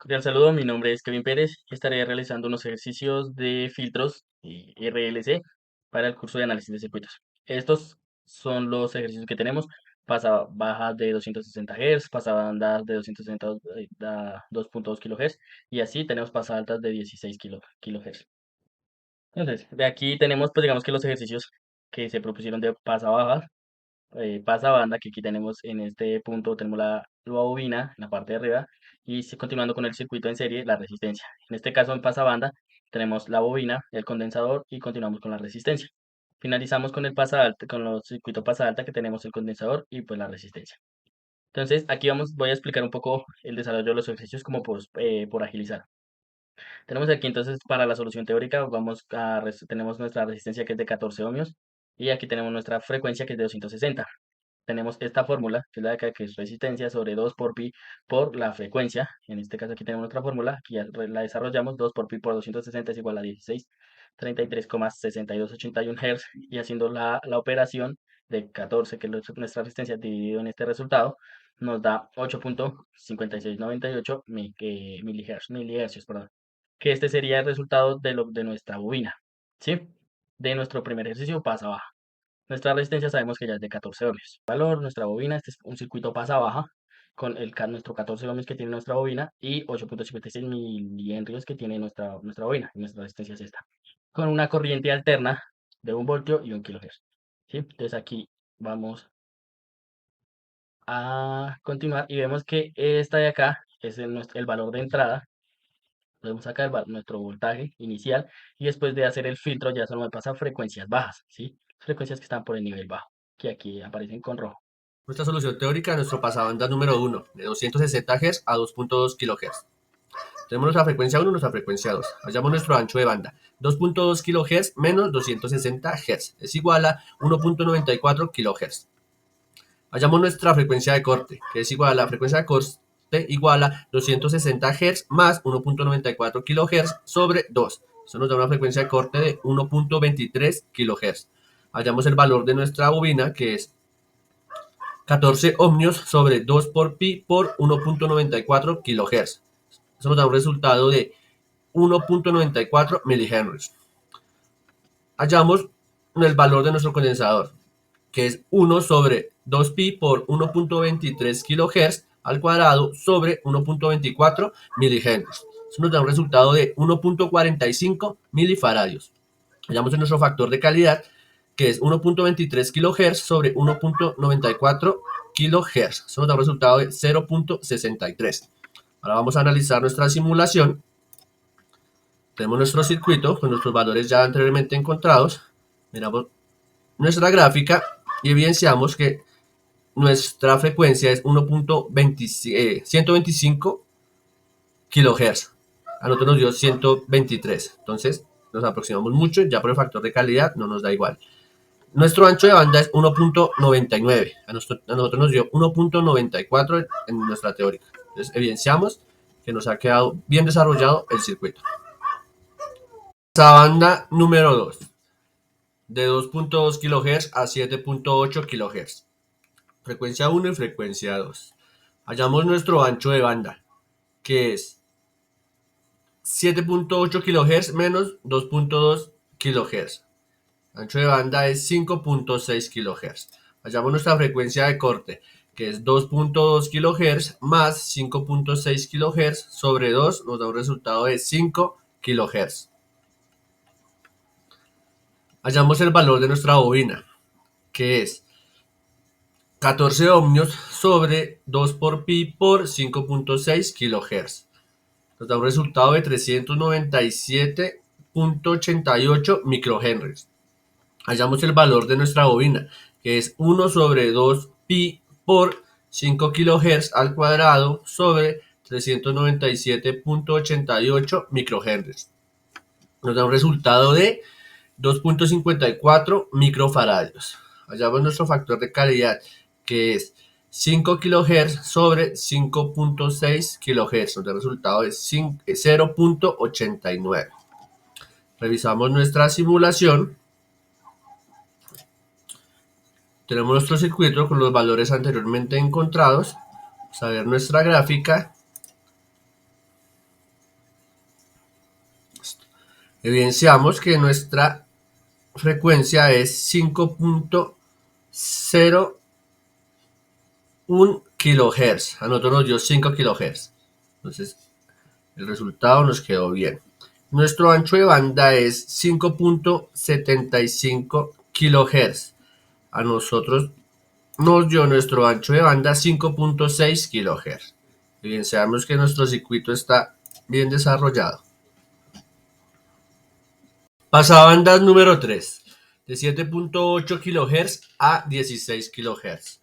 Cordial saludo, mi nombre es Kevin Pérez y estaré realizando unos ejercicios de filtros y RLC para el curso de análisis de circuitos. Estos son los ejercicios que tenemos: pasa bajas de 260 Hz, pasa bandas de 260 a 2.2 kHz y así tenemos pasa altas de 16 kHz. Entonces, de aquí tenemos, pues digamos que los ejercicios que se propusieron de pasa baja, pasa banda, que aquí tenemos en este punto, tenemos la bobina en la parte de arriba, y continuando con el circuito en serie, la resistencia. En este caso, en pasa banda, tenemos la bobina, el condensador y continuamos con la resistencia. Finalizamos con el pasa alta, con los circuitos pasa alta, que tenemos el condensador y pues la resistencia. Entonces, aquí voy a explicar un poco el desarrollo de los ejercicios como por agilizar. Tenemos aquí entonces para la solución teórica, tenemos nuestra resistencia que es de 14 ohmios y aquí tenemos nuestra frecuencia que es de 260. Tenemos esta fórmula, que es la de acá, que es resistencia sobre 2 por pi por la frecuencia. En este caso aquí tenemos nuestra fórmula, aquí ya la desarrollamos: 2 por pi por 260 es igual a 1633,6281 Hz, y haciendo la operación de 14, que es nuestra resistencia, dividido en este resultado, nos da 8.5698 milihercios, perdón, que este sería el resultado de nuestra bobina, ¿sí? De nuestro primer ejercicio pasa baja. Nuestra resistencia sabemos que ya es de 14 ohmios. Valor, nuestra bobina, este es un circuito pasa baja con nuestro 14 ohmios que tiene nuestra bobina y 8.56 milihenrios que tiene nuestra bobina, y nuestra resistencia es esta, con una corriente alterna de 1 voltio y 1 kHz, ¿sí? Entonces aquí vamos a continuar y vemos que esta de acá es el valor de entrada. Podemos sacar nuestro voltaje inicial y después de hacer el filtro ya solo me pasa frecuencias bajas, ¿sí? Frecuencias que están por el nivel bajo, que aquí aparecen con rojo. Nuestra solución teórica de nuestro pasabanda número 1, de 260 Hz a 2.2 kHz. Tenemos nuestra frecuencia 1 y nuestra frecuencia 2. Hallamos nuestro ancho de banda. 2.2 kHz menos 260 Hz es igual a 1.94 kHz. Hallamos nuestra frecuencia de corte, que es igual a la frecuencia de corte igual a 260 Hz más 1.94 kHz sobre 2. Eso nos da una frecuencia de corte de 1.23 kHz. Hallamos el valor de nuestra bobina, que es 14 ohmios sobre 2 por pi por 1.94 kHz. Eso nos da un resultado de 1.94 milihenries. Hallamos el valor de nuestro condensador, que es 1 sobre 2 pi por 1.23 kHz al cuadrado sobre 1.24 milihenries. Eso nos da un resultado de 1.45 milifaradios. Hallamos en nuestro factor de calidad, que es 1.23 kHz sobre 1.94 kHz. Eso nos da un resultado de 0.63. Ahora vamos a analizar nuestra simulación. Tenemos nuestro circuito con nuestros valores ya anteriormente encontrados. Miramos nuestra gráfica y evidenciamos que nuestra frecuencia es 125 kHz. A nosotros nos dio 123. Entonces nos aproximamos mucho, ya por el factor de calidad no nos da igual. Nuestro ancho de banda es 1.99. A nosotros nos dio 1.94 en nuestra teórica. Entonces evidenciamos que nos ha quedado bien desarrollado el circuito. Esa banda número 2, de 2.2 kHz a 7.8 kHz. Frecuencia 1 y frecuencia 2. Hallamos nuestro ancho de banda, que es 7.8 kHz menos 2.2 kHz. Ancho de banda es 5.6 kHz. Hallamos nuestra frecuencia de corte, que es 2.2 kHz más 5.6 kHz sobre 2, nos da un resultado de 5 kHz. Hallamos el valor de nuestra bobina, que es 14 ohmios sobre 2 por pi por 5.6 kHz. Nos da un resultado de 397.88 microhenries. Hallamos el valor de nuestra bobina, que es 1 sobre 2 pi por 5 kHz al cuadrado sobre 397.88 microhenries. Nos da un resultado de 2.54 microfaradios. Hallamos nuestro factor de calidad, que es 5 kHz sobre 5.6 kHz. Nos da un resultado de 0.89. Revisamos nuestra simulación. Tenemos nuestro circuito con los valores anteriormente encontrados. Vamos a ver nuestra gráfica. Evidenciamos que nuestra frecuencia es 5.01 kHz. A nosotros nos dio 5 kHz. Entonces, el resultado nos quedó bien. Nuestro ancho de banda es 5.75 kHz. A nosotros nos dio nuestro ancho de banda 5.6 kHz. Evidenciamos que nuestro circuito está bien desarrollado. Pasabandas número 3, de 7.8 kHz a 16 kHz.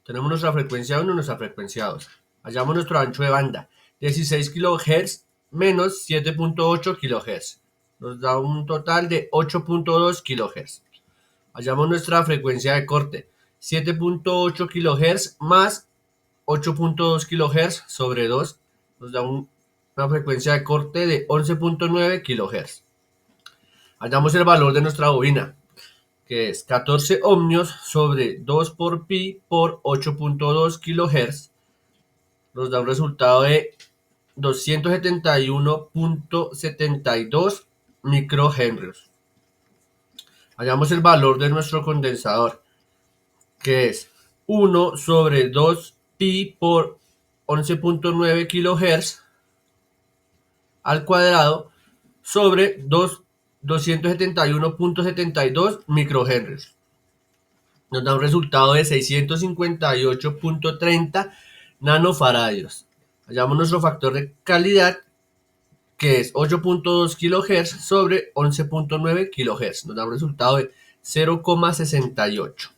Tenemos nuestra frecuencia 1 y nuestra frecuencia 2. Hallamos nuestro ancho de banda, 16 kHz menos 7.8 kHz. Nos da un total de 8.2 kHz. Hallamos nuestra frecuencia de corte, 7.8 kHz más 8.2 kHz sobre 2. Nos da una frecuencia de corte de 11.9 kHz. Hallamos el valor de nuestra bobina, que es 14 ohmios sobre 2 por pi por 8.2 kHz. Nos da un resultado de 271.72 microhenrios. Hallamos el valor de nuestro condensador, que es 1 sobre 2 pi por 11.9 kHz al cuadrado sobre 271.72 microhenrios. Nos da un resultado de 658.30 nanofaradios. Hallamos nuestro factor de calidad, que es 8.2 kHz sobre 11.9 kHz. Nos da un resultado de 0,68.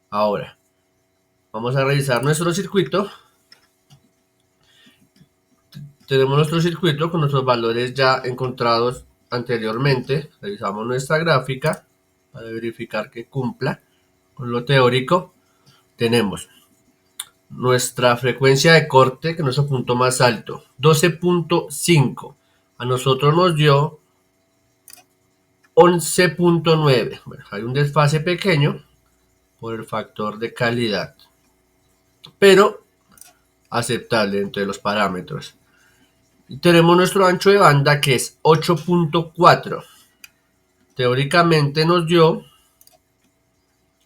Ahora, vamos a revisar nuestro circuito. Tenemos nuestro circuito con nuestros valores ya encontrados anteriormente. Revisamos nuestra gráfica para verificar que cumpla con lo teórico. Tenemos nuestra frecuencia de corte, que es nuestro punto más alto, 12.5. A nosotros nos dio 11.9. Bueno, hay un desfase pequeño por el factor de calidad, pero aceptable entre los parámetros. Y tenemos nuestro ancho de banda, que es 8.4. Teóricamente nos dio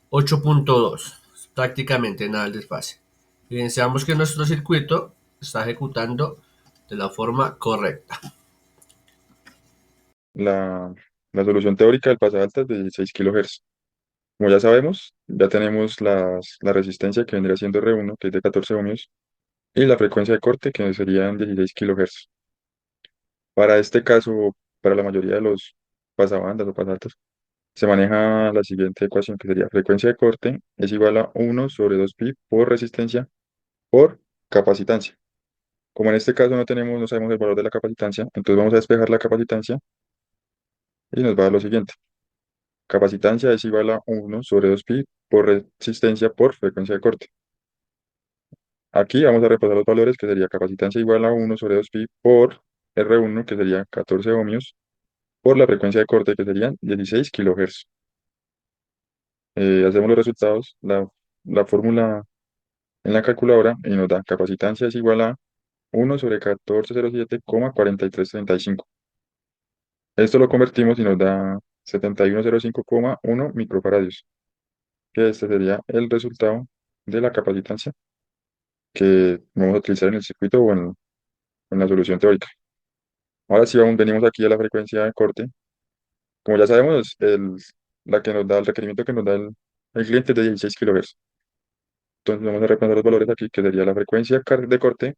8.2. Prácticamente nada el desfase. Evidenciamos que nuestro circuito está ejecutando de la forma correcta. La, la solución teórica del pasabalta es de 16 kHz. Como ya sabemos, ya tenemos la resistencia que vendría siendo R1, que es de 14 ohmios, y la frecuencia de corte, que serían 16 kHz. Para este caso, para la mayoría de los pasabandas o pasabaltas, se maneja la siguiente ecuación, que sería frecuencia de corte es igual a 1 sobre 2pi por resistencia por capacitancia. Como en este caso no sabemos el valor de la capacitancia, entonces vamos a despejar la capacitancia y nos va a dar lo siguiente. Capacitancia es igual a 1 sobre 2pi por resistencia por frecuencia de corte. Aquí vamos a repasar los valores, que sería capacitancia igual a 1 sobre 2pi por R1, que sería 14 ohmios, por la frecuencia de corte, que serían 16 kHz. Hacemos los resultados, la fórmula en la calculadora, y nos da capacitancia es igual a 1 sobre 1407,4335. Esto lo convertimos y nos da 7105,1 microfaradios, que este sería el resultado de la capacitancia que vamos a utilizar en el circuito o en la solución teórica. Ahora sí venimos aquí a la frecuencia de corte. Como ya sabemos, la que nos da el requerimiento que nos da el cliente es de 16 kHz. Entonces vamos a repasar los valores aquí, que sería la frecuencia de corte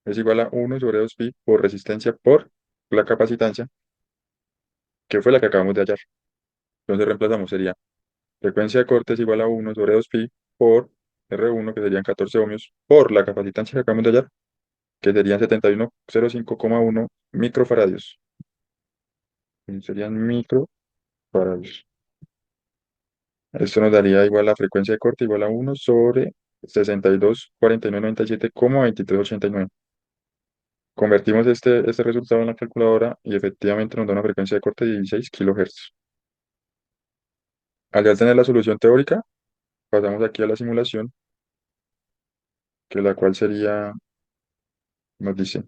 es igual a 1 sobre 2pi por resistencia por la capacitancia, que fue la que acabamos de hallar. Entonces reemplazamos, sería frecuencia de corte es igual a 1 sobre 2pi por R1, que serían 14 ohmios, por la capacitancia que acabamos de hallar, que serían 7105,1 microfaradios. Y serían microfaradios. Esto nos daría igual la frecuencia de corte igual a 1 sobre 62.4997,2389. Convertimos este resultado en la calculadora y efectivamente nos da una frecuencia de corte de 16 kHz. Al ya tener la solución teórica, pasamos aquí a la simulación, que la cual sería, nos dice,